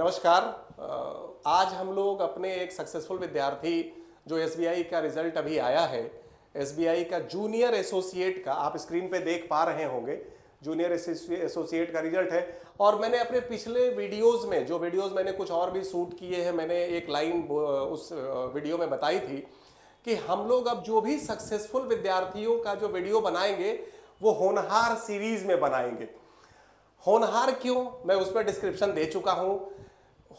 नमस्कार। आज हम लोग अपने एक सक्सेसफुल विद्यार्थी जो एसबीआई का रिजल्ट अभी आया है, एसबीआई का जूनियर एसोसिएट का, आप स्क्रीन पे देख पा रहे होंगे, जूनियर एसोसिएट का रिजल्ट है। और मैंने अपने पिछले वीडियोस में, जो वीडियोस मैंने कुछ और भी शूट किए हैं, मैंने एक लाइन उस वीडियो में बताई थी कि हम लोग अब जो भी सक्सेसफुल विद्यार्थियों का जो वीडियो बनाएंगे वो होनहार सीरीज में बनाएंगे। होनहार क्यों, मैं उस पर डिस्क्रिप्शन दे चुका हूं।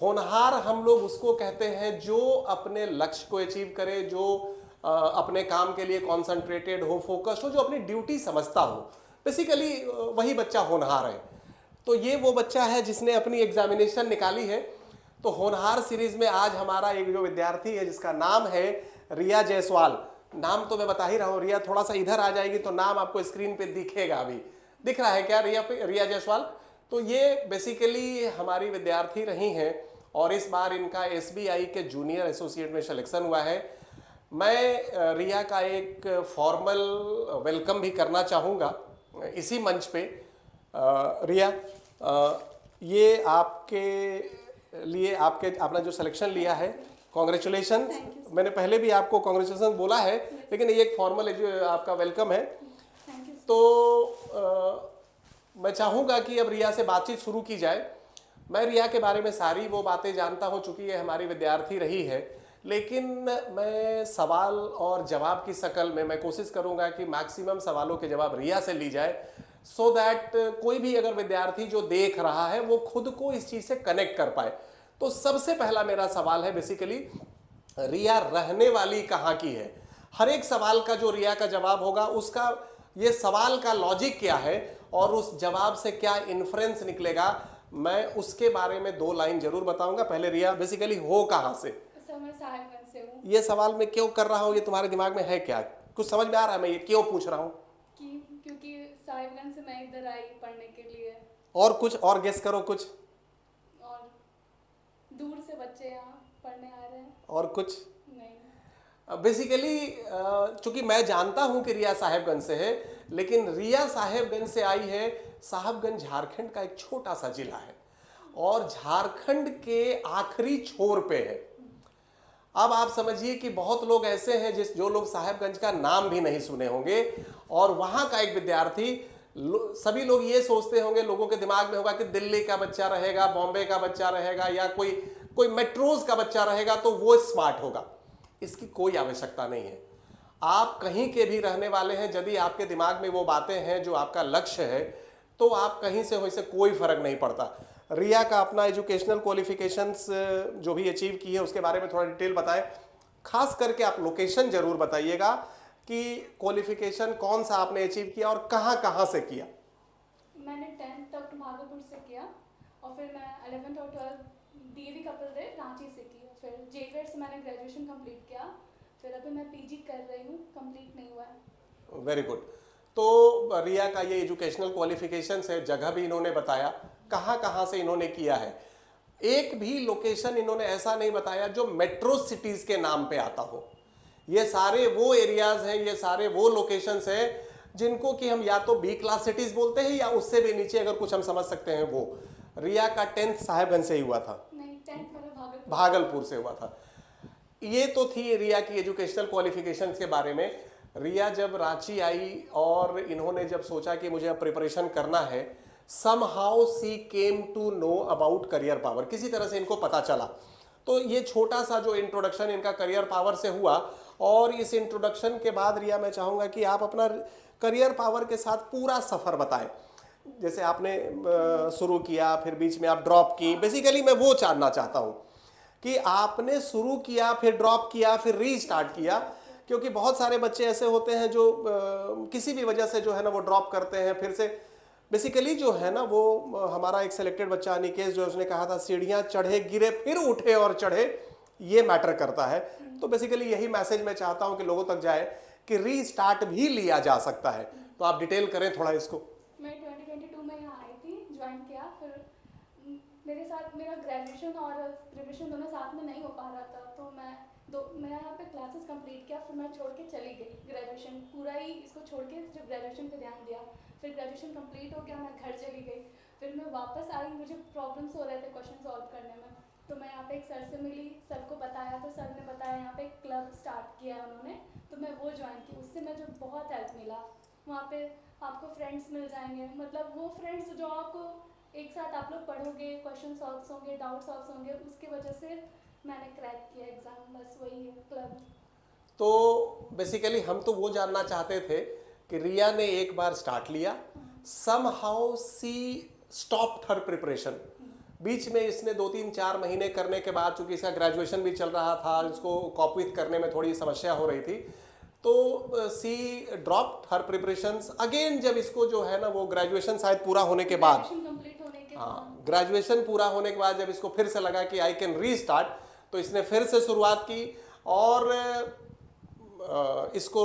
होनहार हम लोग उसको कहते हैं जो अपने लक्ष्य को अचीव करे, जो अपने काम के लिए कॉन्सेंट्रेटेड हो, फोकस्ड हो, जो अपनी ड्यूटी समझता हो। बेसिकली वही बच्चा होनहार है। तो ये वो बच्चा है जिसने अपनी एग्जामिनेशन निकाली है। तो होनहार सीरीज में आज हमारा एक जो विद्यार्थी है जिसका नाम है रिया जायसवाल। नाम तो मैं बता ही रहा हूँ। रिया थोड़ा सा इधर आ जाएगी तो नाम आपको स्क्रीन पे दिखेगा। अभी दिख रहा है क्या रिया जायसवाल? तो ये बेसिकली हमारी विद्यार्थी रही हैं और इस बार इनका एसबीआई के जूनियर एसोसिएट में सिलेक्शन हुआ है। मैं रिया का एक फॉर्मल वेलकम भी करना चाहूँगा इसी मंच पे। रिया, ये आपके लिए आपने जो सिलेक्शन लिया है, कॉन्ग्रेचुलेशन। मैंने पहले भी आपको कॉन्ग्रेचुलेशन बोला है, लेकिन ये एक फॉर्मल जो आपका वेलकम है। तो मैं चाहूँगा कि अब रिया से बातचीत शुरू की जाए। मैं रिया के बारे में सारी वो बातें जानता हूँ चूँकि ये हमारी विद्यार्थी रही है, लेकिन मैं सवाल और जवाब की शक्ल में मैं कोशिश करूँगा कि मैक्सिमम सवालों के जवाब रिया से ली जाए, सो दैट कोई भी अगर विद्यार्थी जो देख रहा है वो खुद को इस चीज़ से कनेक्ट कर पाए। तो सबसे पहला मेरा सवाल है बेसिकली, रिया रहने वाली कहाँ की है? हर एक सवाल का जो रिया का जवाब होगा उसका ये सवाल का लॉजिक क्या है और उस जवाब से क्या इन्फ्रेंस निकलेगा, मैं उसके बारे में 2 लाइन जरूर बताऊंगा। पहले रिया बेसिकली हो कहाँ से? सर मैं साहिबगंज से हूँ। ये सवाल मैं क्यों कर रहा हूँ, ये तुम्हारे दिमाग में है क्या? कुछ समझ में आ रहा है मैं ये क्यों पूछ रहा हूँ? क्योंकि साहिबगंज से मैं इधर आई पढ़ने के लिए। और कुछ और गेस करो कुछ। और दूर से बच्चे यहाँ पढ़ने आ रहे हैं। और कुछ नहीं। बेसिकली चूंकि मैं जानता हूं कि रिया साहेबगंज से है, लेकिन रिया साहेबगंज से आई है। साहेबगंज झारखंड का एक छोटा सा जिला है और झारखंड के आखिरी छोर पे है। अब आप समझिए कि बहुत लोग ऐसे हैं जो लोग साहेबगंज का नाम भी नहीं सुने होंगे और वहां का एक विद्यार्थी, सभी लोग ये सोचते होंगे, लोगों के दिमाग में होगा कि दिल्ली का बच्चा रहेगा, बॉम्बे का बच्चा रहेगा या कोई मेट्रोज का बच्चा रहेगा तो वो स्मार्ट होगा। इसकी कोई आवश्यकता नहीं है। आप कहीं के भी रहने वाले हैं, यदि आपके दिमाग में वो बातें हैं जो आपका लक्ष्य है, तो आप कहीं से हो, इससे कोई फर्क नहीं पड़ता। रिया का अपना एजुकेशनल क्वालिफिकेशंस जो भी अचीव की है उसके बारे में थोड़ा डिटेल बताएं। खास करके आप लोकेशन जरूर बताइएगा कि क्वालिफिकेशन कौन सा आपने अचीव किया और कहाँ से किया। मैंने 10th तक भागलपुर से किया और फिर मैं 11th और 12th डीएवी कपिलदेव रांची से की। फिर जेवीएट से मैंने ग्रेजुएशन कंप्लीट किया। फिर अभी मैं पीजी कर रही हूँ, कंप्लीट नहीं हुआ है। Very good. तो रिया का ये एजुकेशनल क्वालिफिकेशन है, जगह भी इन्होंने बताया कहाँ से इन्होंने किया है। एक भी लोकेशन इन्होंने ऐसा नहीं बताया जो मेट्रो सिटीज के नाम पे आता हो। ये सारे वो एरियाज हैं, ये सारे वो लोकेशंस हैं जिनको कि हम या तो बी क्लास सिटीज बोलते हैं या उससे भी नीचे अगर कुछ हम समझ सकते हैं वो। रिया का 10th साहेबगंज से ही हुआ था? नहीं, 10th मेरा भागलपुर से हुआ था। ये तो थी रिया की एजुकेशनल क्वालिफिकेशंस के बारे में। रिया जब रांची आई और इन्होंने जब सोचा कि मुझे अब प्रिपरेशन करना है, somehow she came to know about career power, किसी तरह से इनको पता चला। तो ये छोटा सा जो इंट्रोडक्शन इनका करियर पावर से हुआ, और इस इंट्रोडक्शन के बाद रिया मैं चाहूँगा कि आप अपना करियर पावर के साथ पूरा सफ़र बताएं। जैसे आपने शुरू किया, फिर बीच में आप ड्रॉप की, बेसिकली मैं वो जानना चाहता हूँ कि आपने शुरू किया, फिर ड्रॉप किया, फिर रीस्टार्ट किया। क्योंकि बहुत सारे बच्चे ऐसे होते हैं जो किसी भी वजह से जो है ना वो ड्रॉप करते हैं, फिर से बेसिकली जो है ना वो हमारा एक सिलेक्टेड बच्चा निकेश जो उसने कहा था सीढ़ियाँ चढ़े गिरे फिर उठे और चढ़े, ये मैटर करता है। तो बेसिकली यही मैसेज मैं चाहता हूँ कि लोगों तक जाए कि रीस्टार्ट भी लिया जा सकता है। तो आप डिटेल करें थोड़ा इसको। मैं 2022 में यहाँ आई थी, ज्वाइन किया। फिर मेरे साथ मेरा ग्रेजुएशन और रिविजन दोनों साथ में नहीं हो पा रहा था, तो मैं यहाँ पे क्लासेस कंप्लीट किया। फिर मैं छोड़ के चली गई ग्रेजुएशन, पूरा ही इसको छोड़ के जब ग्रेजुएशन पे ध्यान दिया। फिर ग्रेजुएशन कंप्लीट हो गया, मैं घर चली गई। फिर मैं वापस आई, मुझे प्रॉब्लम्स हो रहे थे क्वेश्चन सॉल्व करने में। तो मैं यहाँ पे एक सर से मिली, सर को बताया तो सर ने बताया यहाँ पे एक क्लब स्टार्ट किया है उन्होंने, तो मैं वो ज्वाइन की। उससे मुझे बहुत हेल्प मिला। वहाँ पे आपको फ्रेंड्स मिल जाएंगे, मतलब वो फ्रेंड्स जो आपको एक साथ आप लोग पढ़ोगे, क्वेश्चन सॉल्व होंगे, डाउट सॉल्व होंगे, उसकी वजह से मैंने क्रैक किया एग्ज़ाम। बस वही है क्लब। तो बेसिकली हम तो वो जानना चाहते थे कि रिया ने एक बार स्टार्ट लिया, समहाउ सी स्टॉप्ड हर प्रिपरेशन। बीच में इसने 2-3-4 महीने करने के बाद, चूंकि इसका ग्रेजुएशन भी चल रहा था, इसको कॉपविथ करने में थोड़ी समस्या हो रही थी, तो सी ड्रॉप्ड हर प्रिपरेशंस अगेन। जब इसको जो है ना वो ग्रेजुएशन शायद पूरा होने के बाद, ग्रेजुएशन कंप्लीट होने के बाद, ग्रेजुएशन पूरा होने के बाद जब इसको फिर से लगा कि आई कैन रीस्टार्ट, तो इसने फिर से शुरुआत की। और इसको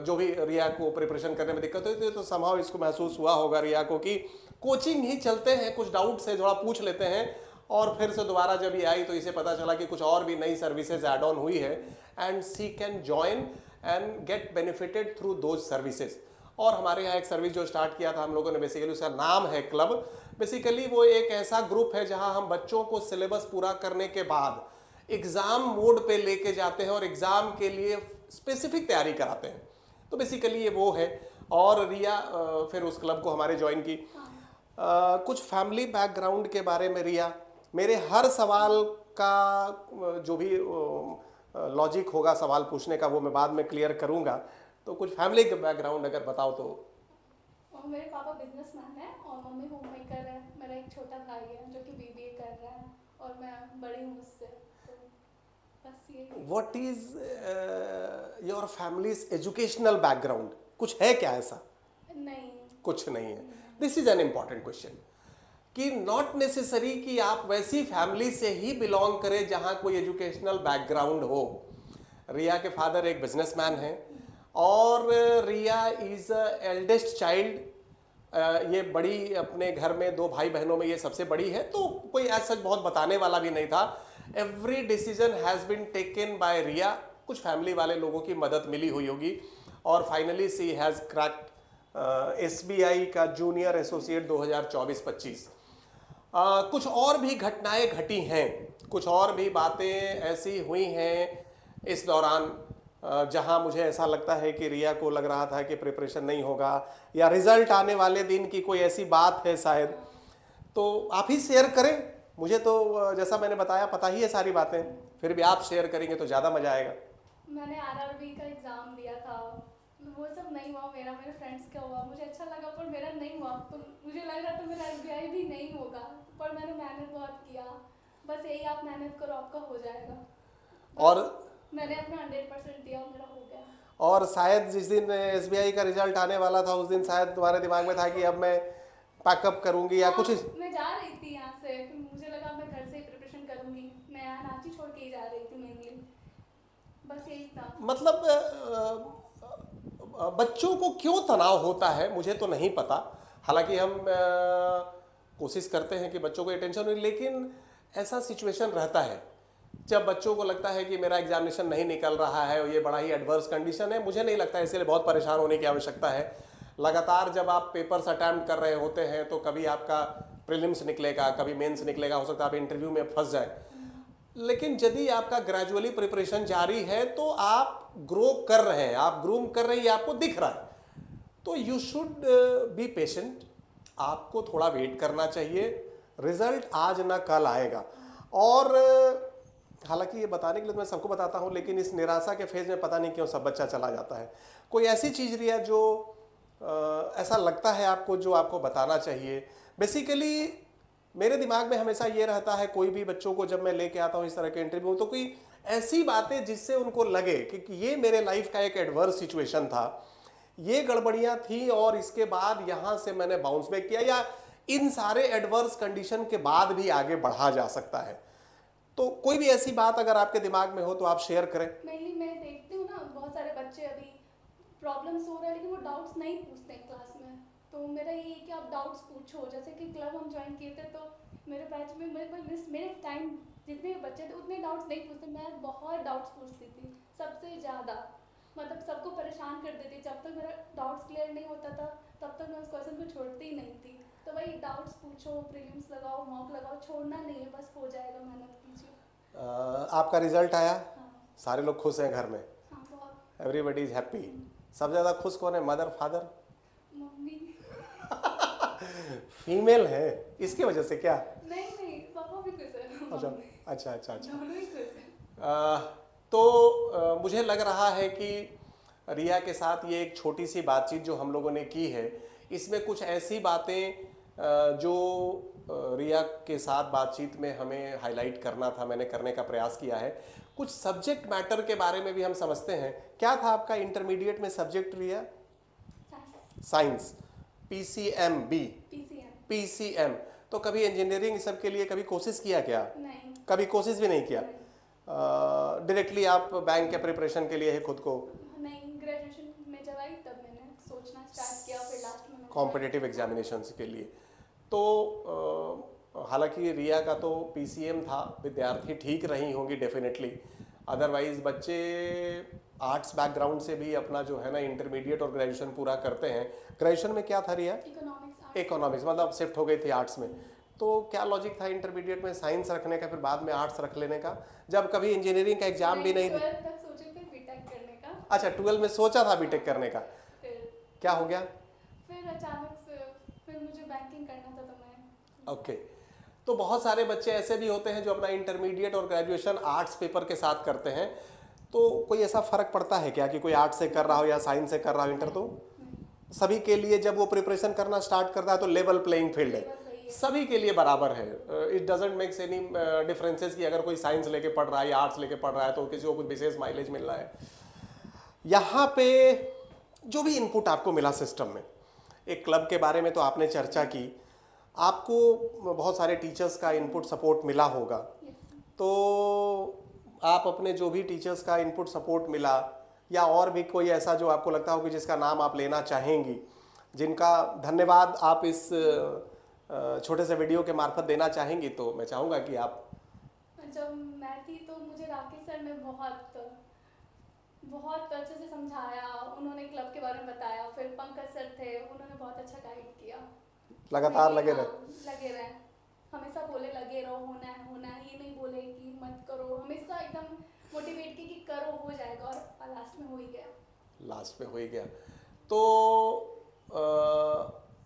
जो भी रिया को प्रिपरेशन करने में दिक्कत हुई थी, तो समहाउ इसको महसूस हुआ होगा रिया को कि कोचिंग ही चलते हैं, कुछ डाउट से थोड़ा पूछ लेते हैं। और फिर से दोबारा जब ये आई तो इसे पता चला कि कुछ और भी नई सर्विसेज ऐड ऑन हुई है, and she can join and get benefited through those services. और हमारे यहाँ एक सर्विस जो स्टार्ट किया था हम लोगों ने, बेसिकली उसका नाम है क्लब। बेसिकली वो एक ऐसा ग्रुप है जहाँ हम बच्चों को सिलेबस पूरा करने के बाद एग्ज़ाम मोड पे लेके जाते हैं और एग्ज़ाम के लिए स्पेसिफिक तैयारी कराते हैं। तो बेसिकली ये वो है। और रिया फिर उस क्लब को हमारे ज्वाइन की। कुछ फैमिली बैकग्राउंड के बारे में रिया, मेरे हर सवाल का जो भी लॉजिक होगा सवाल पूछने का वो मैं बाद में क्लियर करूंगा, तो कुछ फैमिली का बैकग्राउंड अगर बताओ तो। और मेरे पापा बिजनेसमैन है और मम्मी होम मेकर है। मेरा एक छोटा भाई है जो कि बीबीए कर रहा है और मैं बड़ी हूँ उससे। तो बस ये। What is your families educational background, कुछ है क्या ऐसा? नहीं, कुछ नहीं है। This is an important question कि नॉट नेसेसरी कि आप वैसी फैमिली से ही बिलोंग करें जहां कोई एजुकेशनल बैकग्राउंड हो। रिया के फादर एक बिजनेसमैन हैं और रिया इज एल्डेस्ट चाइल्ड। ये बड़ी, अपने घर में 2 भाई बहनों में ये सबसे बड़ी है, तो कोई ऐसा बहुत बताने वाला भी नहीं था। Every decision has been taken by Riya. कुछ फैमिली वाले लोगों की मदद मिली हुई होगी और finally she has cracked SBI का जूनियर एसोसिएट 2024-25। कुछ और भी घटनाएं घटी हैं, कुछ और भी बातें ऐसी हुई हैं इस दौरान जहां मुझे ऐसा लगता है कि रिया को लग रहा था कि प्रिपरेशन नहीं होगा या रिजल्ट आने वाले दिन की कोई ऐसी बात है शायद। तो आप ही शेयर करें, मुझे तो जैसा मैंने बताया पता ही है सारी बातें, फिर भी आप शेयर करेंगे तो ज़्यादा मज़ा आएगा। मैंने RRB का एग्ज़ाम दिया था, वो सब नहीं हुआ मेरा, मेरे फ्रेंड्स का हुआ। मुझे अच्छा लगा पर मेरा नहीं हुआ, तो मुझे लग रहा था मेरा SBI भी नहीं होगा, पर मैंने मेहनत बहुत किया। बस यही, आप मेहनत करो आपका हो जाएगा। और मैंने अपना 100% दिया और मेरा हो गया। और शायद जिस दिन SBI का रिजल्ट आने वाला था उस दिन शायद तुम्हारे दिमाग में था कि अब मैं पैकअप करूंगी या कुछ। मैं जा रही थी यहाँ से, फिर मुझे लगा मैं घर से ही प्रिपरेशन करूंगी। मैं यहाँ रांची छोड़ के ही जा रही थी मेनली, बस यही था। मतलब बच्चों को क्यों तनाव होता है मुझे तो नहीं पता। हालांकि हम कोशिश करते हैं कि बच्चों को टेंशन हो, लेकिन ऐसा सिचुएशन रहता है जब बच्चों को लगता है कि मेरा एग्जामिनेशन नहीं निकल रहा है और ये बड़ा ही एडवर्स कंडीशन है। मुझे नहीं लगता है इसलिए बहुत परेशान होने की आवश्यकता है। लगातार जब आप पेपर्स अटैम्प्ट कर रहे होते हैं तो कभी आपका प्रीलिम्स निकलेगा, कभी मेंस निकलेगा, हो सकता है आप इंटरव्यू में फंस जाए। लेकिन यदि आपका ग्रेजुअली प्रिपरेशन जारी है तो आप ग्रो कर रहे हैं, आप ग्रूम कर रहे हैं, ये आपको दिख रहा है। तो यू शुड बी पेशेंट, आपको थोड़ा वेट करना चाहिए। रिजल्ट आज ना कल आएगा। और हालांकि ये बताने के लिए तो मैं सबको बताता हूँ, लेकिन इस निराशा के फेज में पता नहीं क्यों सब बच्चा चला जाता है। कोई ऐसी चीज़ रिया जो ऐसा लगता है आपको जो आपको बताना चाहिए? बेसिकली मेरे दिमाग में हमेशा ये रहता है, कोई भी बच्चों को जब मैं लेके आता हूँ इस तरह के इंटरव्यू, तो कोई ऐसी बातें जिससे उनको लगे कि ये मेरे लाइफ का एक एडवर्स सिचुएशन था, ये गड़बड़ियाँ थी और इसके बाद यहाँ से मैंने बाउंस बैक किया, या इन सारे एडवर्स कंडीशन के बाद भी आगे बढ़ा जा सकता है। तो कोई भी ऐसी बात अगर आपके दिमाग में हो तो आप शेयर करें। मेनली मैं देखती हूँ ना, बहुत सारे बच्चे अभी प्रॉब्लम्स हो रहा है लेकिन वो डाउट्स नहीं पूछते हैं क्लास में। तो मेरा ये है कि आप डाउट्स पूछो। जैसे कि क्लब हम ज्वाइन किए थे तो मेरे बैच में मेरे टाइम जितने भी बच्चे थे उतने डाउट्स नहीं पूछते, मैं बहुत डाउट्स पूछती थी, सबसे ज़्यादा। मतलब सबको परेशान कर देती। जब तक मेरा डाउट्स क्लियर नहीं होता था तब तक मैं उस क्वेश्चन को छोड़ती ही नहीं थी। तो भाई डाउट्स पूछो, प्रीलिम्स लगाओ, मॉक लगाओ, छोड़ना नहीं है, बस हो जाएगा, मेहनत कीजिए। आपका रिजल्ट आया, हाँ सारे लोग खुश हैं घर में, हाँ बहुत। Everybody is happy. सबसे ज़्यादा खुश कौन है, मदर फादर? मम्मी। फीमेल है इसकी वजह से क्या? नहीं नहीं, पापा भी खुश है। अच्छा मम्मी। अच्छा अच्छा अच्छा। दोनों ही खुश हैं। तो मुझे लग रहा है कि रिया के साथ ये एक छोटी सी बातचीत जो हम लोगों ने की है, इसमें कुछ ऐसी बातें जो रिया के साथ बातचीत में हमें हाईलाइट करना था, मैंने करने का प्रयास किया है। कुछ सब्जेक्ट मैटर के बारे में भी हम समझते हैं। क्या था आपका इंटरमीडिएट में subject Riya? Science, PCMB, PCM। तो कभी इंजीनियरिंग सब के लिए कभी कोशिश किया क्या? नहीं। कभी कोशिश भी नहीं किया? डायरेक्टली आप बैंक के प्रिपरेशन के लिए है खुद को? नहीं, ग्रेजुएशन में जब आई तब मैंने सोचना स्टार्ट किया, फिर लास्ट में कॉम्पिटिटिव एग्जामिनेशंस के लिए। तो हालांकि रिया का तो PCM था, विद्यार्थी ठीक रही होंगी डेफिनेटली। अदरवाइज बच्चे आर्ट्स बैकग्राउंड से भी अपना जो है ना इंटरमीडिएट और ग्रेजुएशन पूरा करते हैं। ग्रेजुएशन में क्या था रिया? इकोनॉमिक्स, मतलब शिफ्ट हो गई थी आर्ट्स में। तो क्या लॉजिक था इंटरमीडिएट में साइंस रखने का, फिर बाद में आर्ट्स रख लेने का, जब कभी इंजीनियरिंग का एग्जाम भी नहीं? 12th तक सोचे थे बीटेक करने का। अच्छा, 12 में सोचा था बीटेक करने का, फिर क्या हो गया? फिर अचानक से फिर मुझे बैंकिंग करना था तो मैं। ओके। तो बहुत सारे बच्चे ऐसे भी होते हैं जो अपना इंटरमीडिएट और ग्रेजुएशन आर्ट्स पेपर के साथ करते हैं। तो कोई ऐसा फर्क पड़ता है क्या कि कोई आर्ट्स से कर रहा हो या साइंस से कर रहा हो इंटर? तो सभी के लिए जब वो प्रिपरेशन करना स्टार्ट करता है तो लेवल प्लेइंग फील्ड है, सभी के लिए बराबर है। It doesn't makes any differences कि अगर कोई साइंस लेके पढ़ रहा है या आर्ट्स लेके पढ़ रहा है तो किसी को कुछ विशेष माइलेज मिल रहा है। यहाँ पे जो भी इनपुट आपको मिला सिस्टम में, एक क्लब के बारे में तो आपने चर्चा की, आपको बहुत सारे टीचर्स का इनपुट सपोर्ट मिला होगा। तो आप अपने जो भी टीचर्स का इनपुट सपोर्ट मिला या और भी कोई ऐसा जो आपको लगता हो कि जिसका नाम आप लेना चाहेंगी, जिनका धन्यवाद आप इस छोटे से वीडियो के मार्फत देना चाहेंगी, तो मैं चाहूँगा कि आप। जब मैं थी तो मुझे राकेश सर ने बहुत अच्छे से समझाया, उन्होंने क्लब के बारे में बताया। फिर पंकज सर थे, उन्होंने बहुत अच्छा गाइड किया। लगातार लगे रहे? लगे रहे, हमेशा बोले लगे रहो, होना है, ये नहीं बोले कि मत करो, हमेशा एकदम मोटिवेट की कि करो, हो जाएगा, और लास्ट में हो ही गया। लास्ट में हो ही गया। तो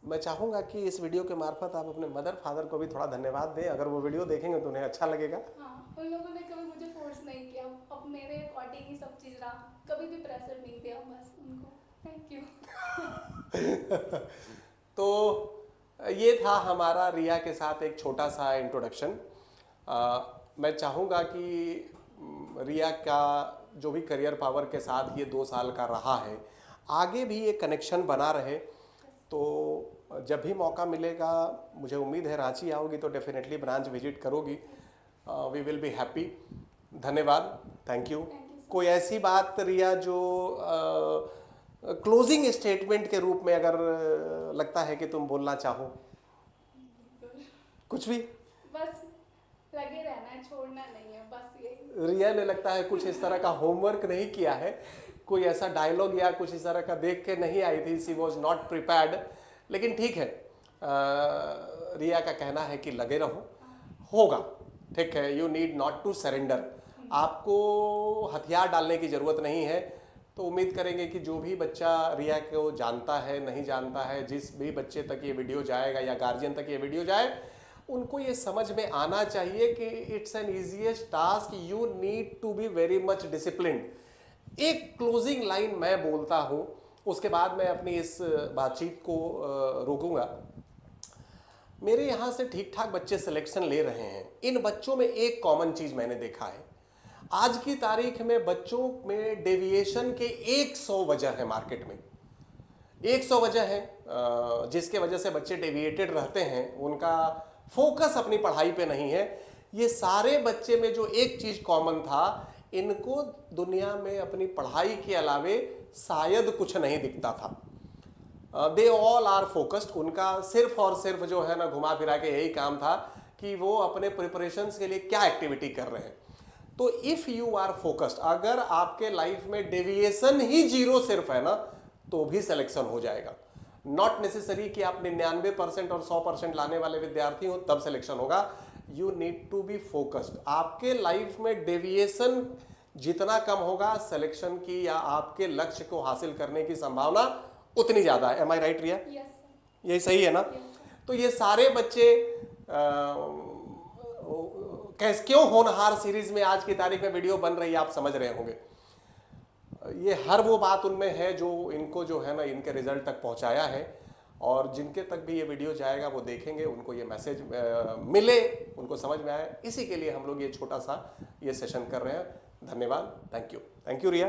मैं चाहूँगा कि इस वीडियो के मार्फत आप अपने मदर फादर को भी थोड़ा धन्यवाद दें। अगर वो वीडियो देखेंगे तो उन्हें अच्छा लगेगा। हाँ, उन लोगों ने कभी मुझे फोर्स नहीं किया, अब मेरे अकॉर्डिंग ही सब चीज़ रहा, कभी भी प्रेशर नहीं दिया, बस उनको थैंक यू। तो ये था हमारा रिया के साथ एक छोटा सा इंट्रोडक्शन। मैं चाहूँगा कि रिया का जो भी करियर पावर के साथ ये 2 साल का रहा है, आगे भी ये कनेक्शन बना रहे। तो जब भी मौका मिलेगा, मुझे उम्मीद है रांची आओगी तो डेफिनेटली ब्रांच विजिट करोगी। We will be happy. धन्यवाद, थैंक यू। कोई ऐसी बात रिया जो क्लोजिंग स्टेटमेंट के रूप में अगर लगता है कि तुम बोलना चाहो? कुछ भी? बस लगे रहना है, छोड़ना नहीं है, बस यही। रिया ने लगता है कुछ इस तरह का होमवर्क नहीं किया है, कोई ऐसा डायलॉग या कुछ इस तरह का देख के नहीं आई थी, शी वॉज नॉट प्रिपेयर्ड। लेकिन ठीक है, रिया का कहना है कि लगे रहो, होगा, ठीक है। You need not to surrender, आपको हथियार डालने की ज़रूरत नहीं है। तो उम्मीद करेंगे कि जो भी बच्चा रिया को जानता है, नहीं जानता है, जिस भी बच्चे तक ये वीडियो जाएगा या गार्जियन तक ये वीडियो जाए, उनको ये समझ में आना चाहिए कि it's an easiest task, you need to be very much disciplined. एक क्लोजिंग लाइन मैं बोलता हूँ, उसके बाद मैं अपनी इस बातचीत को रोकूंगा। मेरे यहाँ से ठीक ठाक बच्चे सिलेक्शन ले रहे हैं। इन बच्चों में एक कॉमन चीज़ मैंने देखा है, आज की तारीख में बच्चों में डेविएशन के 100 वजह है मार्केट में। 100 वजह है जिसके वजह से बच्चे डेविएटेड रहते हैं, उनका फोकस अपनी पढ़ाई पे नहीं है। ये सारे बच्चे में जो एक चीज़ कॉमन था, इनको दुनिया में अपनी पढ़ाई के अलावे शायद कुछ नहीं दिखता था। दे ऑल आर फोकस्ड, उनका सिर्फ और सिर्फ जो है ना घुमा फिरा के यही काम था कि वो अपने प्रिपरेशंस के लिए क्या एक्टिविटी कर रहे हैं। तो इफ़ यू आर फोकस्ड, अगर आपके लाइफ में डेविएशन ही 0 सिर्फ है ना, तो भी सिलेक्शन हो जाएगा। नॉट नेसेसरी कि आप 99% और 100% लाने वाले विद्यार्थी हो तब सिलेक्शन होगा। You need to be focused. आपके लाइफ में डेविएशन जितना कम होगा, सिलेक्शन की या आपके लक्ष्य को हासिल करने की संभावना उतनी ज्यादा है। Am I right Riya? Yes sir. यही सही है ना? तो ये सारे बच्चे कैसे क्यों होनहार सीरीज में आज की तारीख में वीडियो बन रही है, आप समझ रहे होंगे। ये हर वो बात उनमें है जो इनको जो है ना इनके रिजल्ट तक पहुंचाया है, और जिनके तक भी ये वीडियो जाएगा वो देखेंगे, उनको ये मैसेज मिले, उनको समझ में आए। इसी के लिए हम लोग ये छोटा सा ये सेशन कर रहे हैं। धन्यवाद। Thank you Riya.